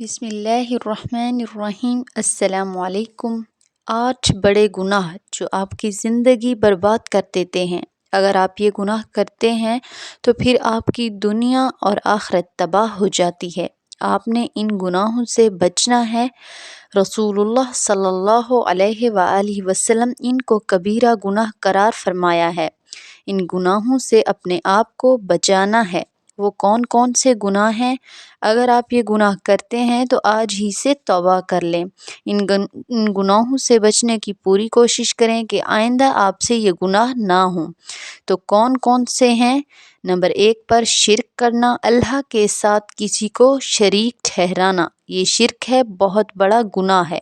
بسم اللہ الرحمن الرحیم۔ السلام علیکم۔ 8 بڑے گناہ جو آپ کی زندگی برباد کر دیتے ہیں۔ اگر آپ یہ گناہ کرتے ہیں تو پھر آپ کی دنیا اور آخرت تباہ ہو جاتی ہے۔ آپ نے ان گناہوں سے بچنا ہے۔ رسول اللہ صلی اللہ علیہ وآلہ وسلم ان کو کبیرہ گناہ قرار فرمایا ہے۔ ان گناہوں سے اپنے آپ کو بچانا ہے۔ وہ کون کون سے گناہ ہیں؟ اگر آپ یہ گناہ کرتے ہیں تو آج ہی سے توبہ کر لیں۔ ان گناہوں سے بچنے کی پوری کوشش کریں کہ آئندہ آپ سے یہ گناہ نہ ہوں۔ تو کون کون سے ہیں؟ نمبر 1 پر شرک کرنا، اللہ کے ساتھ کسی کو شریک ٹھہرانا۔ یہ شرک ہے، بہت بڑا گناہ ہے۔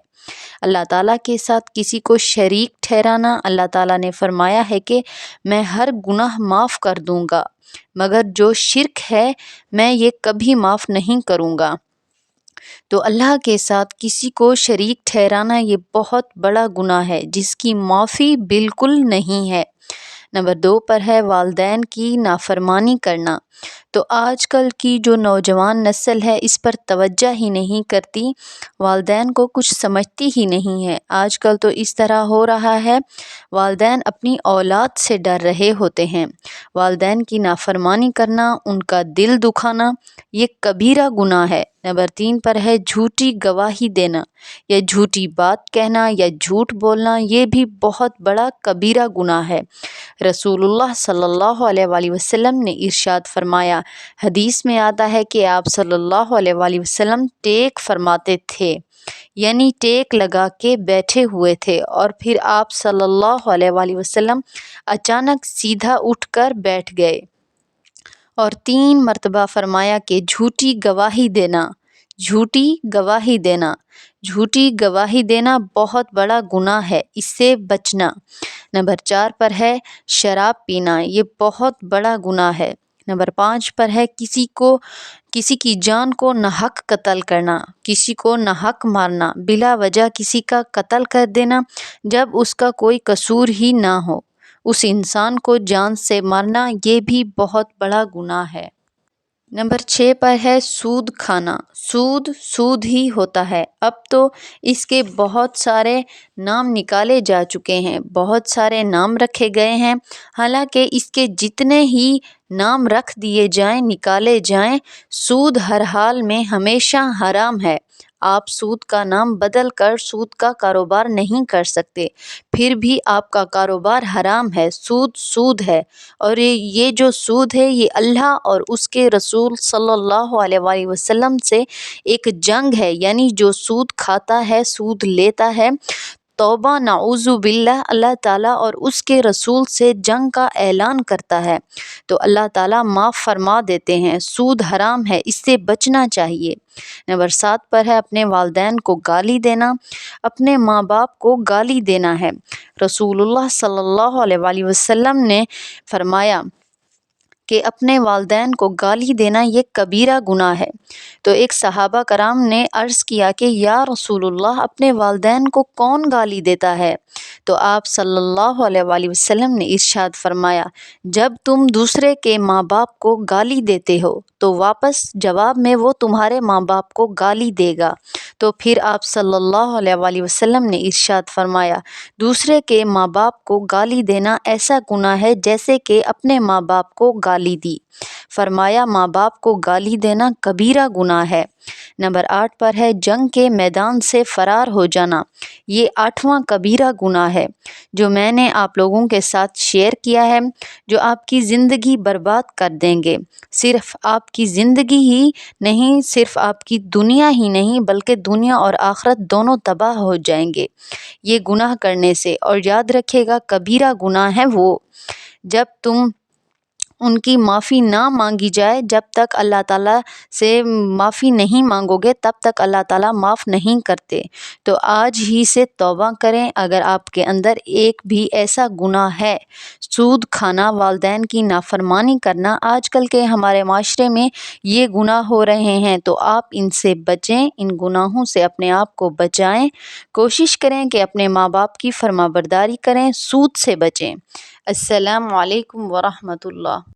اللہ تعالیٰ کے ساتھ کسی کو شریک ٹھہرانا، اللہ تعالیٰ نے فرمایا ہے کہ میں ہر گناہ معاف کر دوں گا مگر جو شرک ہے میں یہ کبھی معاف نہیں کروں گا۔ تو اللہ کے ساتھ کسی کو شریک ٹھہرانا یہ بہت بڑا گناہ ہے جس کی معافی بالکل نہیں ہے۔ نمبر 2 پر ہے والدین کی نافرمانی کرنا۔ تو آج کل کی جو نوجوان نسل ہے اس پر توجہ ہی نہیں کرتی، والدین کو کچھ سمجھتی ہی نہیں ہے۔ آج کل تو اس طرح ہو رہا ہے، والدین اپنی اولاد سے ڈر رہے ہوتے ہیں۔ والدین کی نافرمانی کرنا، ان کا دل دکھانا، یہ کبیرہ گناہ ہے۔ نمبر 3 پر ہے جھوٹی گواہی دینا یا جھوٹی بات کہنا یا جھوٹ بولنا، یہ بھی بہت بڑا کبیرہ گناہ ہے۔ رسول اللہ صلی اللہ علیہ وآلہ وسلم نے ارشاد فرمایا، حدیث میں آتا ہے کہ آپ صلی اللہ علیہ وآلہ وسلم ٹیک فرماتے تھے، یعنی ٹیک لگا کے بیٹھے ہوئے تھے اور پھر آپ صلی اللہ علیہ وآلہ وسلم اچانک سیدھا اٹھ کر بیٹھ گئے اور 3 مرتبہ فرمایا کہ جھوٹی گواہی دینا، جھوٹی گواہی دینا، جھوٹی گواہی دینا بہت بڑا گناہ ہے، اس سے بچنا۔ نمبر 4 پر ہے شراب پینا، یہ بہت بڑا گناہ ہے۔ نمبر 5 پر ہے کسی کی جان کو ناحق قتل کرنا، کسی کو ناحق مارنا، بلا وجہ کسی کا قتل کر دینا جب اس کا کوئی قصور ہی نہ ہو، اس انسان کو جان سے مارنا، یہ بھی بہت بڑا گناہ ہے۔ نمبر 6 پر ہے سود کھانا۔ سود ہی ہوتا ہے۔ اب تو اس کے بہت سارے نام نکالے جا چکے ہیں، بہت سارے نام رکھے گئے ہیں، حالانکہ اس کے جتنے ہی نام رکھ دیے جائیں، نکالے جائیں، سود ہر حال میں ہمیشہ حرام ہے۔ آپ سود کا نام بدل کر سود کا کاروبار نہیں کر سکتے، پھر بھی آپ کا کاروبار حرام ہے۔ سود ہے، اور یہ جو سود ہے یہ اللہ اور اس کے رسول صلی اللہ علیہ وآلہ وسلم سے ایک جنگ ہے، یعنی جو سود کھاتا ہے، سود لیتا ہے، توبہ نعوذ باللہ، اللہ تعالیٰ اور اس کے رسول سے جنگ کا اعلان کرتا ہے تو اللہ تعالیٰ معاف فرما دیتے ہیں۔ سود حرام ہے، اس سے بچنا چاہیے۔ نمبر 7 پر ہے اپنے والدین کو گالی دینا، اپنے ماں باپ کو گالی دینا ہے۔ رسول اللہ صلی اللہ علیہ وآلہ وسلم نے فرمایا کہ اپنے والدین کو گالی دینا یہ کبیرہ گناہ ہے۔ تو ایک صحابہ کرام نے عرض کیا کہ یا رسول اللہ، اپنے والدین کو کون گالی دیتا ہے؟ تو آپ صلی اللہ علیہ وآلہ وسلم نے ارشاد فرمایا، جب تم دوسرے کے ماں باپ کو گالی دیتے ہو تو واپس جواب میں وہ تمہارے ماں باپ کو گالی دے گا۔ تو پھر آپ صلی اللہ علیہ وآلہ وسلم نے ارشاد فرمایا، دوسرے کے ماں باپ کو گالی دینا ایسا گناہ ہے جیسے کہ اپنے ماں باپ کو گالی دی۔ فرمایا ماں باپ کو گالی دینا کبیرہ گناہ ہے۔ نمبر 8 پر ہے جنگ کے میدان سے فرار ہو جانا، یہ 8واں کبیرہ گناہ ہے جو میں نے آپ لوگوں کے ساتھ شیئر کیا ہے، جو آپ کی زندگی برباد کر دیں گے۔ صرف آپ کی زندگی ہی نہیں، صرف آپ کی دنیا ہی نہیں بلکہ دنیا اور آخرت دونوں تباہ ہو جائیں گے یہ گناہ کرنے سے۔ اور یاد رکھے گا کبیرہ گناہ ہے وہ جب تم ان کی معافی نہ مانگی جائے، جب تک اللہ تعالیٰ سے معافی نہیں مانگو گے تب تک اللہ تعالیٰ معاف نہیں کرتے۔ تو آج ہی سے توبہ کریں اگر آپ کے اندر ایک بھی ایسا گناہ ہے۔ سود کھانا، والدین کی نافرمانی کرنا، آج کل کے ہمارے معاشرے میں یہ گناہ ہو رہے ہیں، تو آپ ان سے بچیں، ان گناہوں سے اپنے آپ کو بچائیں۔ کوشش کریں کہ اپنے ماں باپ کی فرمانبرداری کریں، سود سے بچیں۔ السلام علیکم ورحمۃ اللہ۔